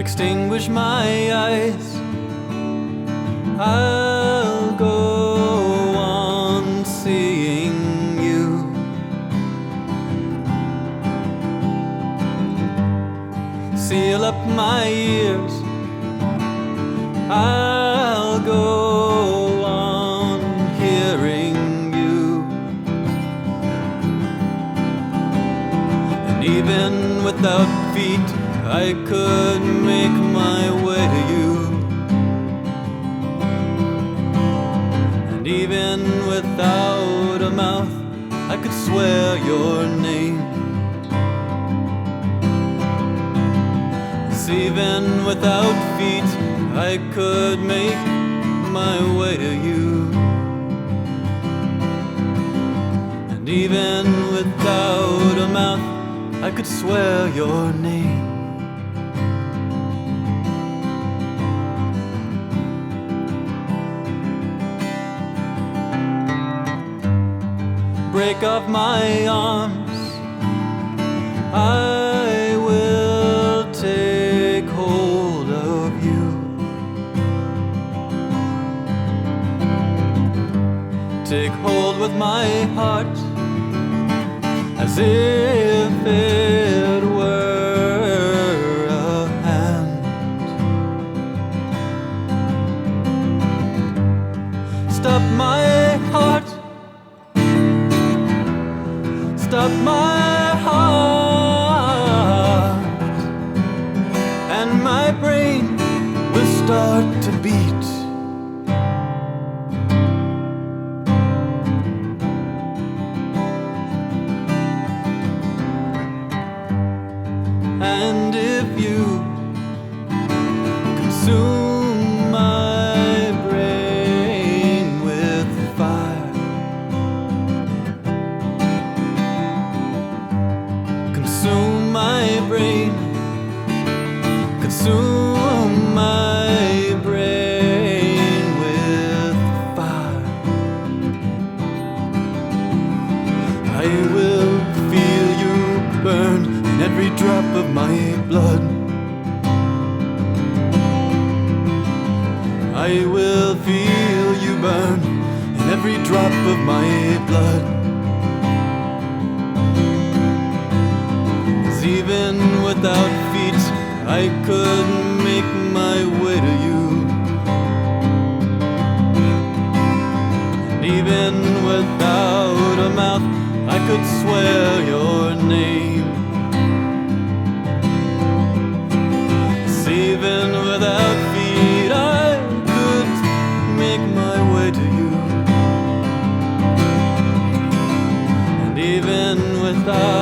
extinguish my eyes. I'll go on seeing you. Seal up my ears. I'll go on hearing you. And even without feet, I could make my way to you. And even without a mouth, I could swear your name. 'Cause even without feet, I could make my way to you. And even without a mouth, I could swear your name. Break off my arms, I will take hold of you. Take hold with my heart, as if it were a hand. Stop my heart, stop my heart, and my brain will start to beat. And if you consume my brain with fire, consume my brain, consume my brain with fire. I will feel you burn in every drop of my blood. I will feel you burn in every drop of my blood. 'Cause even without feet, I could make my way to you. And even without a mouth, I could swear your name. Even without feet, I could make my way to you. And even without